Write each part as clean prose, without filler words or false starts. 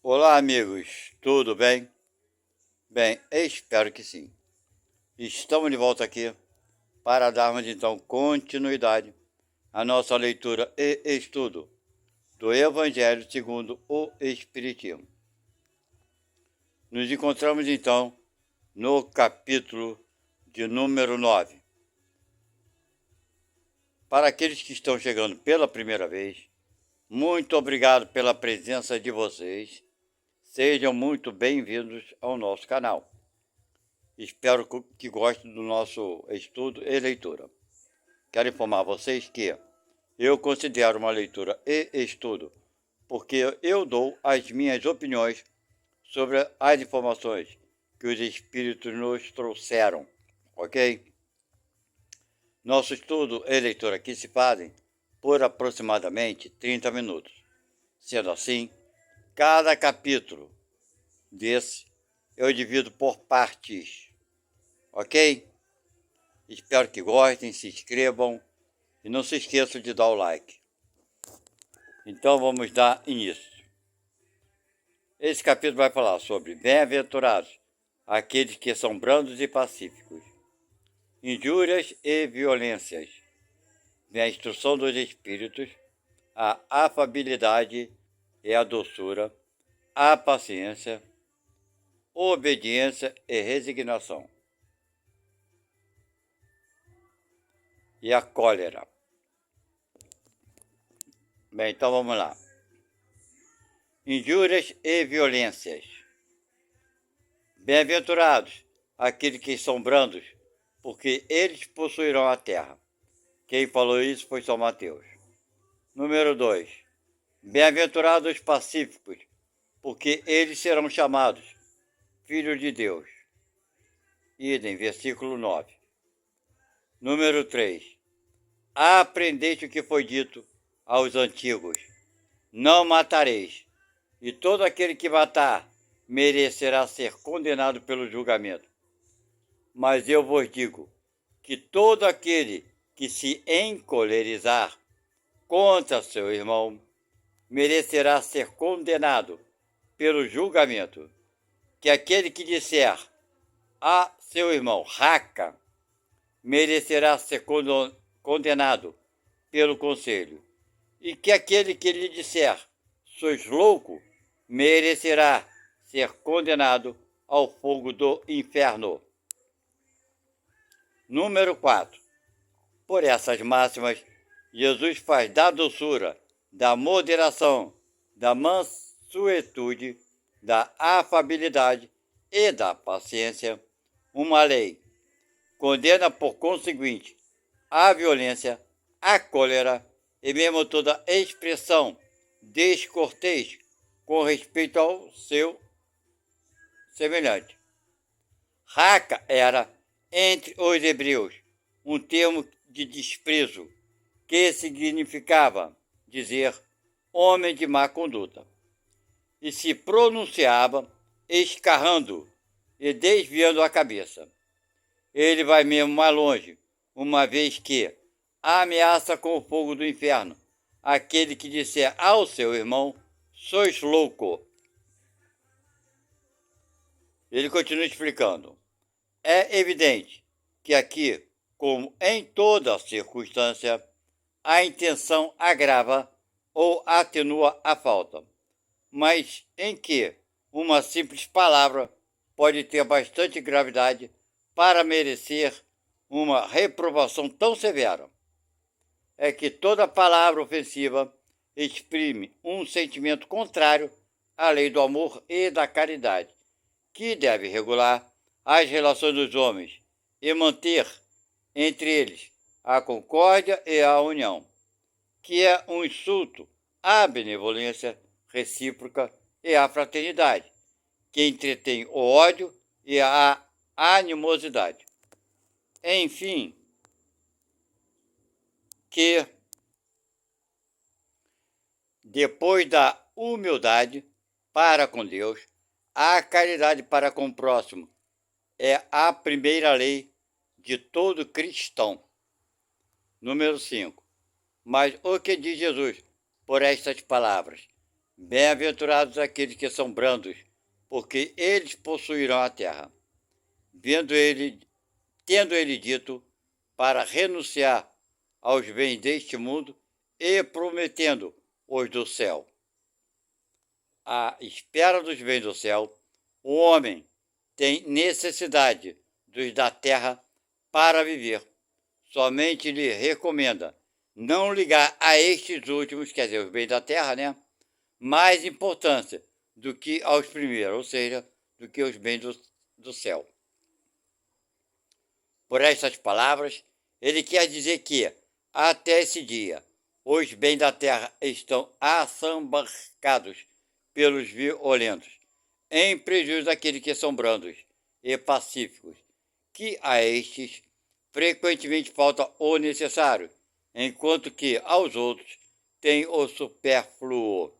Olá, amigos, tudo bem? Bem, espero que sim. Estamos de volta aqui para darmos então continuidade à nossa leitura e estudo do Evangelho segundo o Espiritismo. Nos encontramos então no capítulo de número 9. Para aqueles que estão chegando pela primeira vez, muito obrigado pela presença de vocês. Sejam muito bem-vindos ao nosso canal. Espero que gostem do nosso estudo e leitura. Quero informar vocês que eu considero uma leitura e estudo porque eu dou as minhas opiniões sobre as informações que os espíritos nos trouxeram, ok? Nosso estudo e leitura aqui se fazem por aproximadamente 30 minutos. Sendo assim, cada capítulo desse eu divido por partes, ok? Espero que gostem, se inscrevam e não se esqueçam de dar o like. Então vamos dar início. Esse capítulo vai falar sobre bem-aventurados, aqueles que são brandos e pacíficos, injúrias e violências, a instrução dos espíritos, a afabilidade e a doçura, a paciência, obediência e resignação, e a cólera. Bem, então vamos lá. Injúrias e violências. Bem-aventurados aqueles que são brandos, porque eles possuirão a terra. Quem falou isso foi São Mateus. Número 2. Bem-aventurados os pacíficos, porque eles serão chamados filhos de Deus. Idem, versículo 9. Número 3. Aprendeste o que foi dito aos antigos: não matareis, e todo aquele que matar merecerá ser condenado pelo julgamento. Mas eu vos digo que todo aquele que se encolerizar contra seu irmão merecerá ser condenado pelo julgamento. Que aquele que disser a seu irmão raca merecerá ser condenado pelo conselho. E que aquele que lhe disser sois louco merecerá ser condenado ao fogo do inferno. Número 4. Por essas máximas, Jesus faz da doçura, da moderação, da mansuetude, da afabilidade e da paciência uma lei. Condena, por conseguinte, a violência, a cólera e mesmo toda expressão descortês com respeito ao seu semelhante. Raca era, entre os hebreus, um termo de desprezo que significava dizer homem de má conduta, e se pronunciava escarrando e desviando a cabeça. Ele vai mesmo mais longe, uma vez que ameaça com o fogo do inferno aquele que disser ao seu irmão: sois louco. Ele continua explicando. É evidente que aqui, como em toda circunstância, a intenção agrava ou atenua a falta, mas em que uma simples palavra pode ter bastante gravidade para merecer uma reprovação tão severa. É que toda palavra ofensiva exprime um sentimento contrário à lei do amor e da caridade, que deve regular as relações dos homens e manter entre eles a concórdia e a união, que é um insulto à benevolência recíproca e à fraternidade, que entretém o ódio e a animosidade. Enfim, que depois da humildade para com Deus, a caridade para com o próximo é a primeira lei de todo cristão. Número 5. Mas o que diz Jesus por estas palavras? Bem-aventurados aqueles que são brandos, porque eles possuirão a terra. Tendo ele dito para renunciar aos bens deste mundo e prometendo os do céu. À espera dos bens do céu, o homem tem necessidade dos da terra para viver. Somente lhe recomenda não ligar a estes últimos, quer dizer, os bens da terra, né? Mais importância do que aos primeiros, ou seja, do que os bens do céu. Por estas palavras, ele quer dizer que, até esse dia, os bens da terra estão assambarcados pelos violentos, em prejuízo daqueles que são brandos e pacíficos, que a estes frequentemente falta o necessário, enquanto que aos outros tem o supérfluo.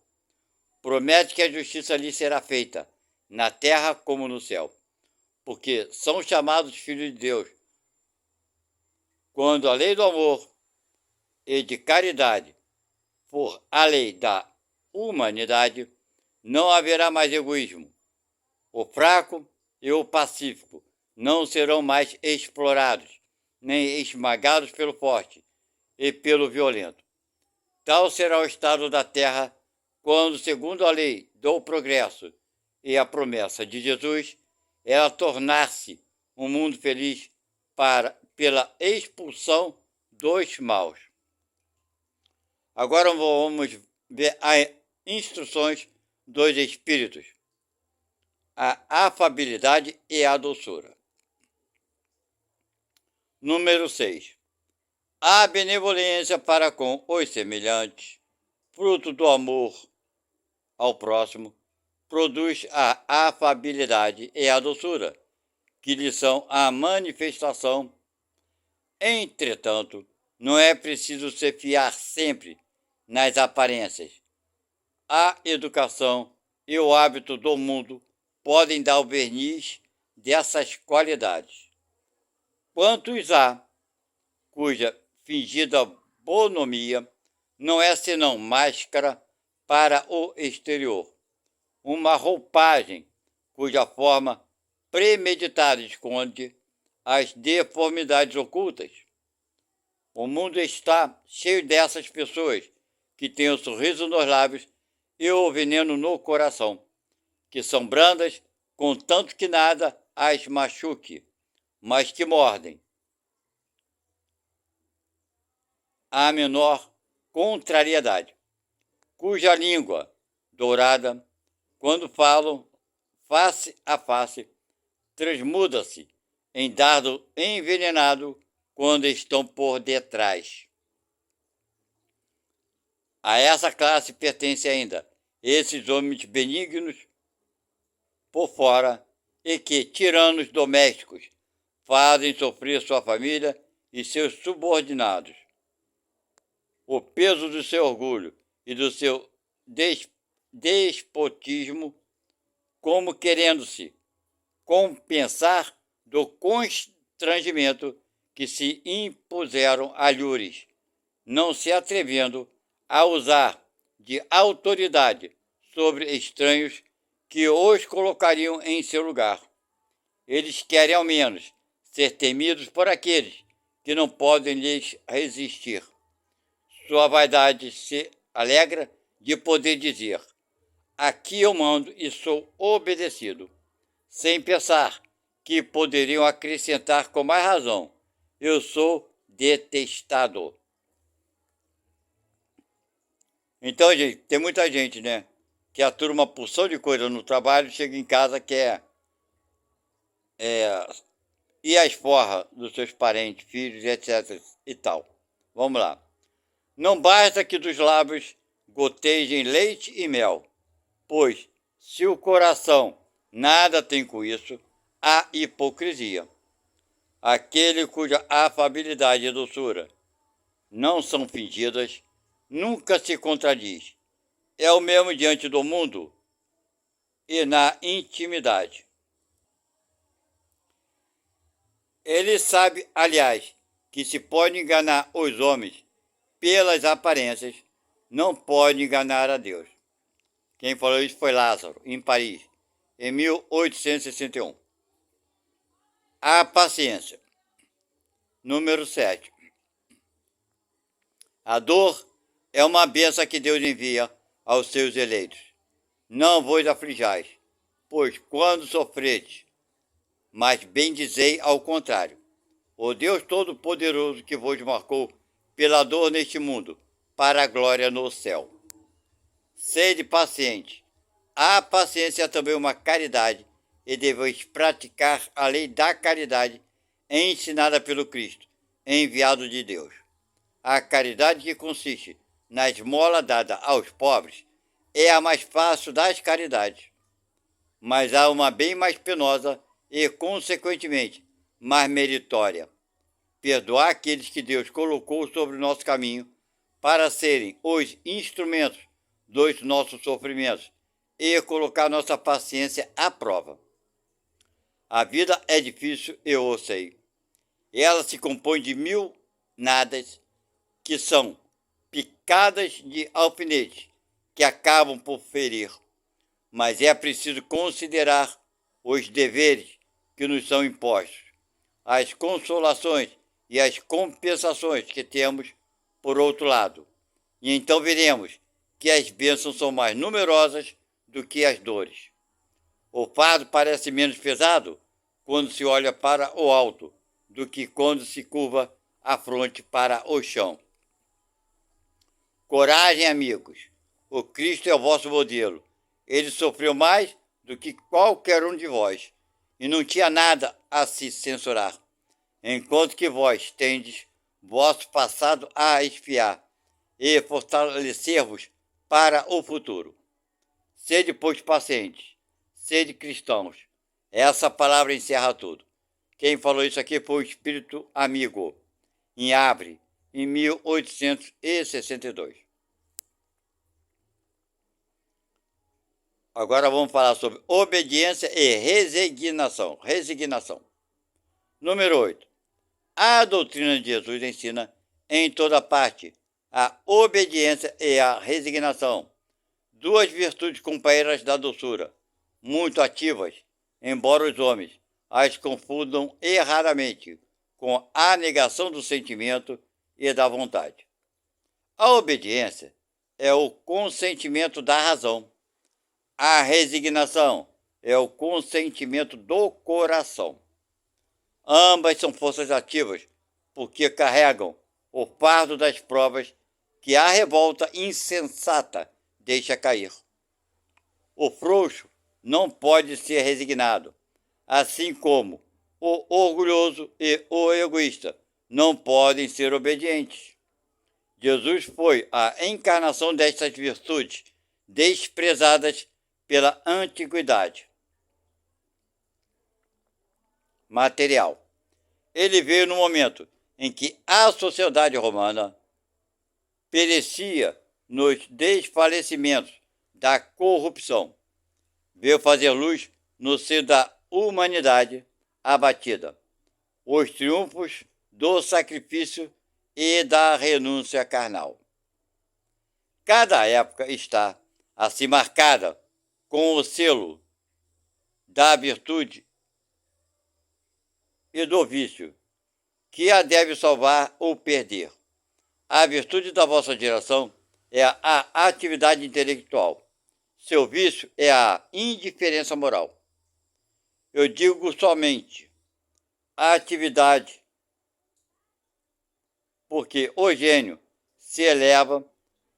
Promete que a justiça lhe será feita, na terra como no céu, porque são chamados filhos de Deus, quando a lei do amor e de caridade for a lei da humanidade, não haverá mais egoísmo. O fraco e o pacífico não serão mais explorados, nem esmagados pelo forte e pelo violento. Tal será o estado da terra quando, segundo a lei do progresso e a promessa de Jesus, ela tornar-se um mundo feliz pela expulsão dos maus. Agora vamos ver as instruções dos espíritos, a afabilidade e a doçura. Número 6. A benevolência para com os semelhantes, fruto do amor ao próximo, produz a afabilidade e a doçura, que lhe são a manifestação. Entretanto, não é preciso se fiar sempre nas aparências. A educação e o hábito do mundo podem dar o verniz dessas qualidades. Quantos há cuja fingida bonomia não é senão máscara para o exterior, uma roupagem cuja forma premeditada esconde as deformidades ocultas. O mundo está cheio dessas pessoas que têm o sorriso nos lábios e o veneno no coração, que são brandas, contanto que nada as machuque, mas que mordem a menor contrariedade, cuja língua dourada, quando falam face a face, transmuda-se em dardo envenenado quando estão por detrás. A essa classe pertence ainda esses homens benignos por fora e que, tiranos domésticos, fazem sofrer sua família e seus subordinados. O peso do seu orgulho e do seu despotismo, como querendo-se compensar do constrangimento que se impuseram alhures, não se atrevendo a usar de autoridade sobre estranhos que os colocariam em seu lugar. Eles querem, ao menos, ser temidos por aqueles que não podem lhes resistir. Sua vaidade se alegra de poder dizer: aqui eu mando e sou obedecido, sem pensar que poderiam acrescentar com mais razão: eu sou detestado. Então, gente, tem muita gente, né, que atura uma porção de coisa no trabalho, chega em casa, quer ir às forras dos seus parentes, filhos, etc. e tal. Vamos lá. Não basta que dos lábios gotejem leite e mel, pois, se o coração nada tem com isso, há hipocrisia. Aquele cuja afabilidade e doçura não são fingidas, nunca se contradiz. É o mesmo diante do mundo e na intimidade. Ele sabe, aliás, que se pode enganar os homens pelas aparências, não pode enganar a Deus. Quem falou isso foi Lázaro, em Paris, em 1861. A paciência. Número 7. A dor é uma bênção que Deus envia aos seus eleitos. Não vos aflijais, pois quando sofredes, mas bendizei ao contrário. O Deus Todo-Poderoso que vos marcou pela dor neste mundo, para a glória no céu. Sede paciente. A paciência é também uma caridade, e deveis praticar a lei da caridade ensinada pelo Cristo, enviado de Deus. A caridade que consiste na esmola dada aos pobres é a mais fácil das caridades, mas há uma bem mais penosa e, consequentemente, mais meritória. Perdoar aqueles que Deus colocou sobre o nosso caminho para serem os instrumentos dos nossos sofrimentos e colocar nossa paciência à prova. A vida é difícil, eu o sei. Ela se compõe de 1000 nadas que são picadas de alfinetes que acabam por ferir. Mas é preciso considerar os deveres que nos são impostos, as consolações e as compensações que temos por outro lado. E então veremos que as bênçãos são mais numerosas do que as dores. O fardo parece menos pesado quando se olha para o alto do que quando se curva a fronte para o chão. Coragem, amigos. O Cristo é o vosso modelo. Ele sofreu mais do que qualquer um de vós e não tinha nada a se censurar, enquanto que vós tendes vosso passado a espiar e fortalecer-vos para o futuro. Sede, pois, pacientes, sede cristãos. Essa palavra encerra tudo. Quem falou isso aqui foi o Espírito Amigo, em Havre, em 1862. Agora vamos falar sobre obediência e resignação. Número 8. A doutrina de Jesus ensina em toda parte a obediência e a resignação, duas virtudes companheiras da doçura, muito ativas, embora os homens as confundam erradamente com a negação do sentimento e da vontade. A obediência é o consentimento da razão. A resignação é o consentimento do coração. Ambas são forças ativas, porque carregam o fardo das provas que a revolta insensata deixa cair. O frouxo não pode ser resignado, assim como o orgulhoso e o egoísta não podem ser obedientes. Jesus foi a encarnação destas virtudes desprezadas pela antiguidade. Material. Ele veio no momento em que a sociedade romana perecia nos desfalecimentos da corrupção. Veio fazer luz no seio da humanidade abatida, os triunfos do sacrifício e da renúncia carnal. Cada época está assim marcada com o selo da virtude e do vício, que a deve salvar ou perder. A virtude da vossa geração é a atividade intelectual. Seu vício é a indiferença moral. Eu digo somente a atividade, porque o gênio se eleva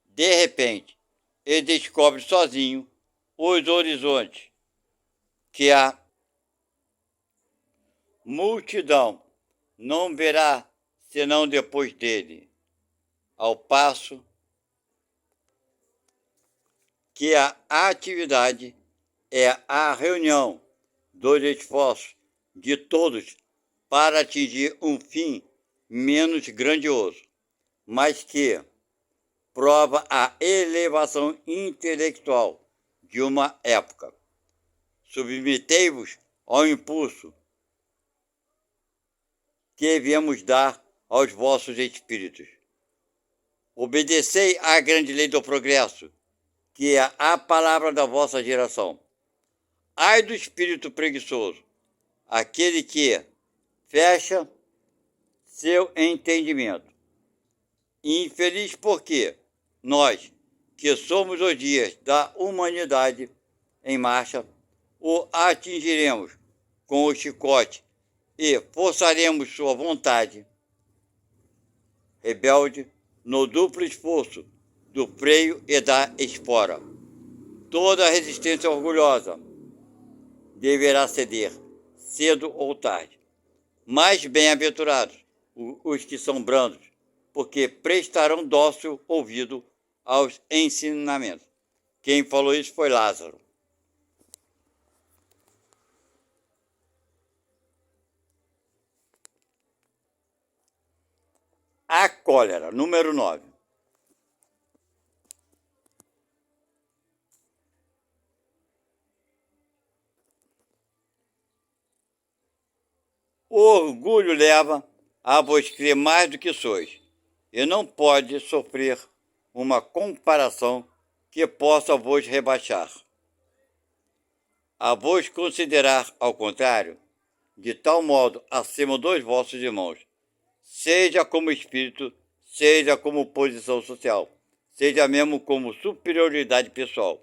de repente e descobre sozinho os horizontes que a multidão não verá senão depois dele, ao passo que a atividade é a reunião dos esforços de todos para atingir um fim menos grandioso, mas que prova a elevação intelectual de uma época. Submetei-vos ao impulso que viemos dar aos vossos espíritos. Obedecei à grande lei do progresso, que é a palavra da vossa geração. Ai do espírito preguiçoso, aquele que fecha seu entendimento. Infeliz porque nós, que somos os dias da humanidade em marcha, o atingiremos com o chicote e forçaremos sua vontade rebelde no duplo esforço do freio e da espora. Toda resistência orgulhosa deverá ceder, cedo ou tarde. Mais bem-aventurados os que são brandos, porque prestarão dócil ouvido aos ensinamentos. Quem falou isso foi Lázaro. A cólera, número 9. O orgulho leva a vos crer mais do que sois, e não pode sofrer uma comparação que possa vos rebaixar. A vos considerar, ao contrário, de tal modo acima dos vossos irmãos, seja como espírito, seja como posição social, seja mesmo como superioridade pessoal,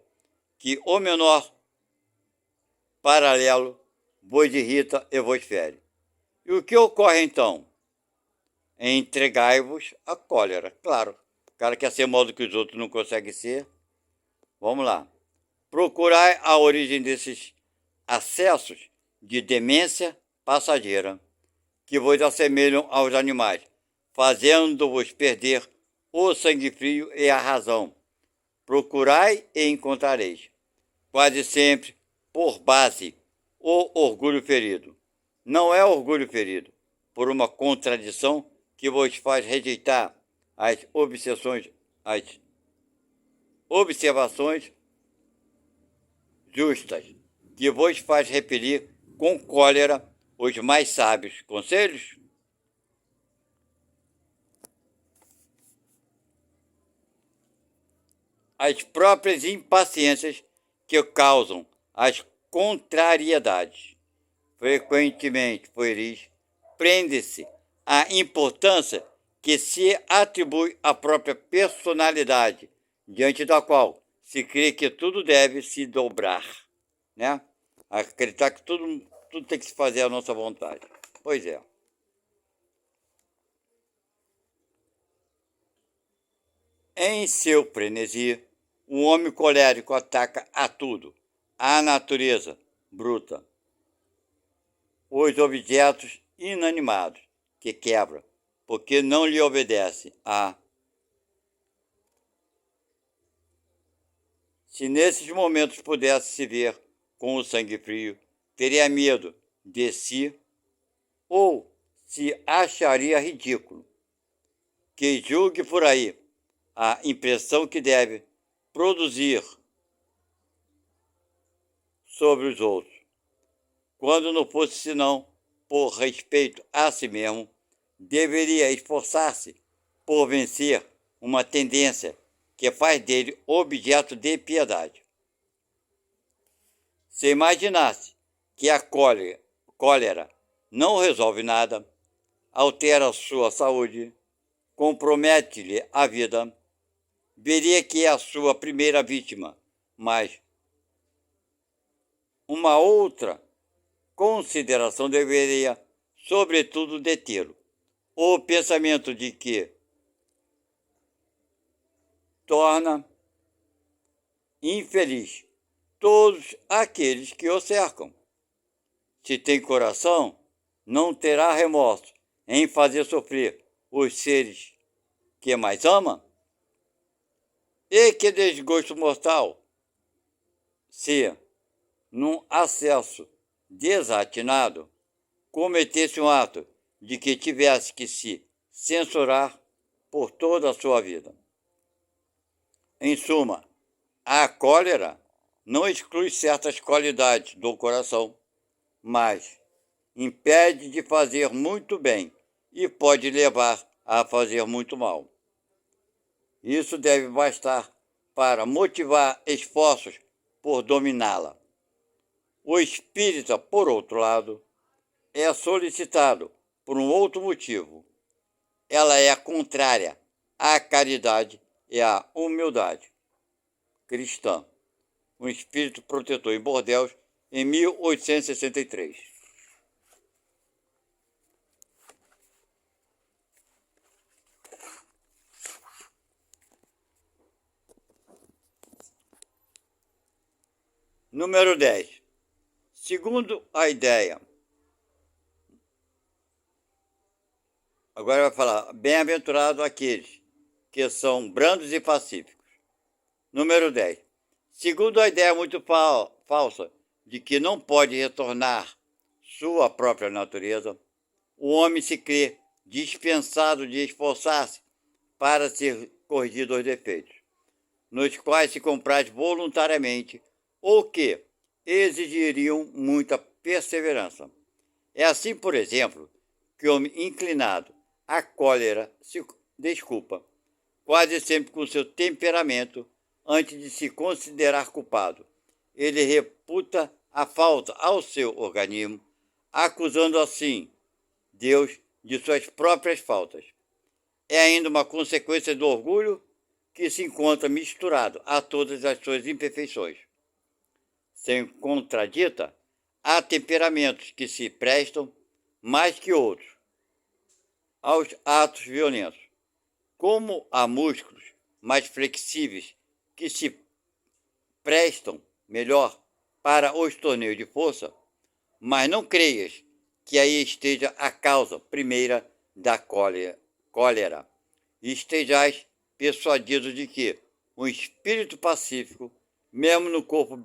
que o menor paralelo vos irrita e vos fere. E o que ocorre então? Entregai-vos à cólera. Claro, o cara quer ser modo que os outros não conseguem ser. Vamos lá. Procurai a origem desses acessos de demência passageira, que vos assemelham aos animais, fazendo-vos perder o sangue frio e a razão. Procurai e encontrareis. Quase sempre, por base, o orgulho ferido. Não é orgulho ferido por uma contradição que vos faz rejeitar as observações justas, que vos faz repelir com cólera os mais sábios conselhos? As próprias impaciências que causam as contrariedades. Frequentemente, pueris, prende-se à importância que se atribui à própria personalidade, diante da qual se crê que tudo deve se dobrar, né? Acreditar que tudo tem que se fazer à nossa vontade. Pois é. Em seu frenesi, o homem colérico ataca a tudo, a natureza bruta, os objetos inanimados que quebra, porque não lhe obedece a. Se nesses momentos pudesse se ver com o sangue frio, teria medo de si ou se acharia ridículo. Que julgue por aí a impressão que deve produzir sobre os outros, quando não fosse senão por respeito a si mesmo, deveria esforçar-se por vencer uma tendência que faz dele objeto de piedade. Se imaginasse que a cólera não resolve nada, altera sua saúde, compromete-lhe a vida, veria que é a sua primeira vítima, mas uma outra consideração deveria, sobretudo, detê-lo. O pensamento de que torna infeliz todos aqueles que o cercam. Se tem coração, não terá remorso em fazer sofrer os seres que mais ama. E que desgosto mortal se, num acesso desatinado, cometesse um ato de que tivesse que se censurar por toda a sua vida. Em suma, a cólera não exclui certas qualidades do coração, mas impede de fazer muito bem e pode levar a fazer muito mal. Isso deve bastar para motivar esforços por dominá-la. O espírita, por outro lado, é solicitado por um outro motivo. Ela é contrária à caridade e à humildade cristã. Um espírito protetor em Bordeaux, em 1863. Número 10. Segundo a ideia. Agora vai falar, bem-aventurado aqueles que são brandos e pacíficos. Número 10. Segundo a ideia muito falsa de que não pode retornar sua própria natureza, o homem se crê dispensado de esforçar-se para ser corrigido os defeitos, nos quais se compraz voluntariamente ou que exigiriam muita perseverança. É assim, por exemplo, que o homem inclinado à cólera se desculpa, quase sempre com seu temperamento, antes de se considerar culpado. Ele reputa a falta ao seu organismo, acusando assim Deus de suas próprias faltas. É ainda uma consequência do orgulho que se encontra misturado a todas as suas imperfeições. Sem contradita, há temperamentos que se prestam mais que outros aos atos violentos, como há músculos mais flexíveis que se prestam melhor para os torneios de força, mas não creias que aí esteja a causa primeira da cólera. E estejais persuadidos de que um espírito pacífico, mesmo no corpo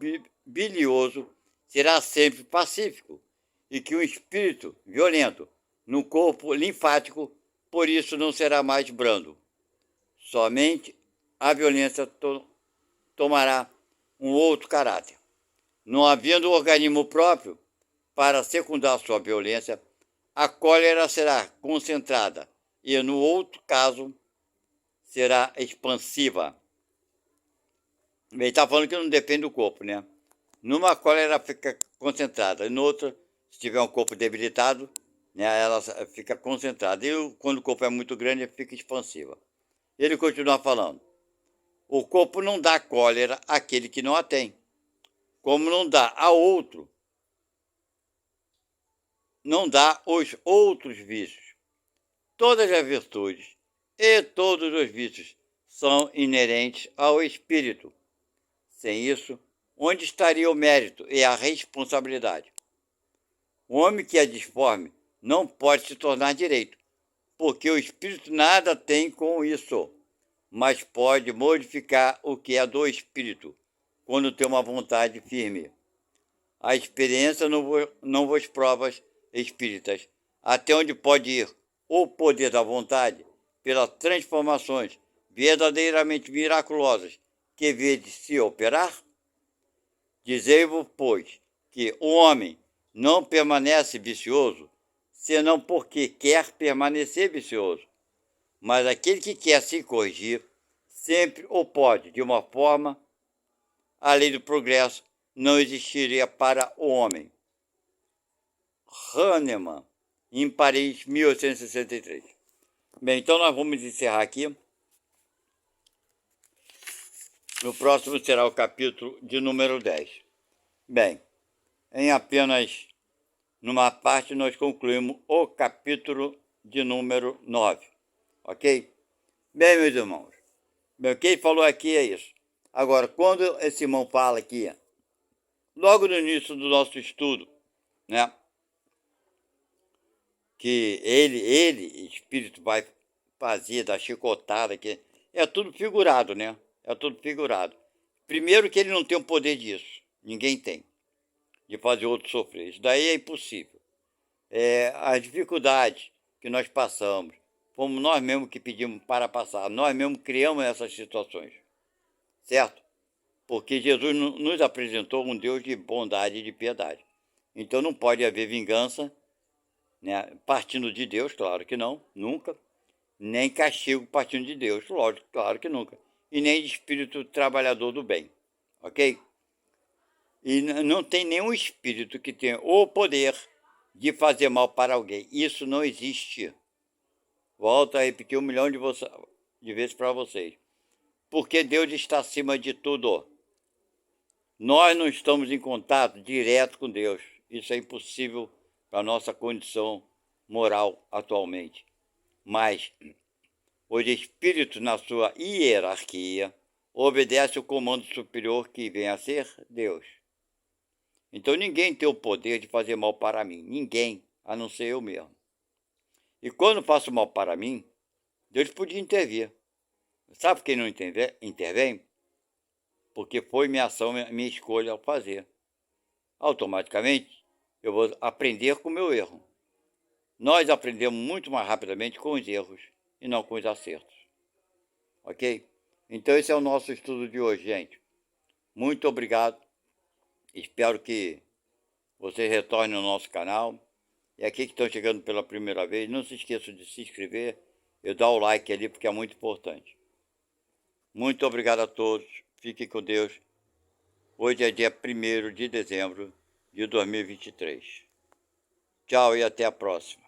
bilioso, será sempre pacífico, e que um espírito violento, no corpo linfático, por isso não será mais brando. Somente a violência tomará um outro caráter. Não havendo organismo próprio para secundar sua violência, a cólera será concentrada e, no outro caso, será expansiva. Ele está falando que não depende do corpo, né? Numa cólera fica concentrada, e noutra, se tiver um corpo debilitado, né, ela fica concentrada. E quando o corpo é muito grande, fica expansiva. Ele continua falando. O corpo não dá cólera àquele que não a tem, como não dá a outro, não dá os outros vícios. Todas as virtudes e todos os vícios são inerentes ao espírito. Sem isso, onde estaria o mérito e a responsabilidade? O homem que é disforme não pode se tornar direito, porque o espírito nada tem com isso, mas pode modificar o que é do espírito, quando tem uma vontade firme. A experiência não vos prova, espíritas, até onde pode ir o poder da vontade pelas transformações verdadeiramente miraculosas que vedes se operar? Dizei-vos, pois, que o homem não permanece vicioso, senão porque quer permanecer vicioso. Mas aquele que quer se corrigir, sempre o pode, de uma forma, a lei do progresso não existiria para o homem. Hahnemann, em Paris, 1863. Bem, então nós vamos encerrar aqui. No próximo será o capítulo de número 10. Bem, em apenas numa parte nós concluímos o capítulo de número 9. Ok? Bem, meus irmãos, bem, o que ele falou aqui é isso. Agora, quando esse irmão fala aqui, logo no início do nosso estudo, né, que ele, espírito, vai fazer da chicotada, que é tudo figurado, né? É tudo figurado. Primeiro que ele não tem o poder disso. Ninguém tem. De fazer outro sofrer. Isso daí é impossível. As dificuldades que nós passamos, fomos nós mesmos que pedimos para passar. Nós mesmos criamos essas situações. Certo? Porque Jesus nos apresentou um Deus de bondade e de piedade. Então não pode haver vingança, né, partindo de Deus, claro que não, nunca. Nem castigo partindo de Deus, lógico, claro que nunca. e nem de espírito trabalhador do bem, ok? E não tem nenhum espírito que tenha o poder de fazer mal para alguém. Isso não existe. Volto a repetir 1 milhão de vezes para vocês. Porque Deus está acima de tudo. Nós não estamos em contato direto com Deus. Isso é impossível para a nossa condição moral atualmente. Mas os espíritos, na sua hierarquia, obedecem o comando superior que vem a ser Deus. Então ninguém tem o poder de fazer mal para mim. Ninguém, a não ser eu mesmo. E quando faço mal para mim, Deus podia intervir. Sabe por que não intervém? Porque foi minha ação, minha escolha ao fazer. Automaticamente, eu vou aprender com o meu erro. Nós aprendemos muito mais rapidamente com os erros e não com os acertos. Ok? Então esse é o nosso estudo de hoje, gente. Muito obrigado. Espero que vocês retornem ao nosso canal. E aqui que estão chegando pela primeira vez, não se esqueçam de se inscrever e dar o like ali, porque é muito importante. Muito obrigado a todos. Fiquem com Deus. Hoje é dia 1º de dezembro de 2023. Tchau e até a próxima.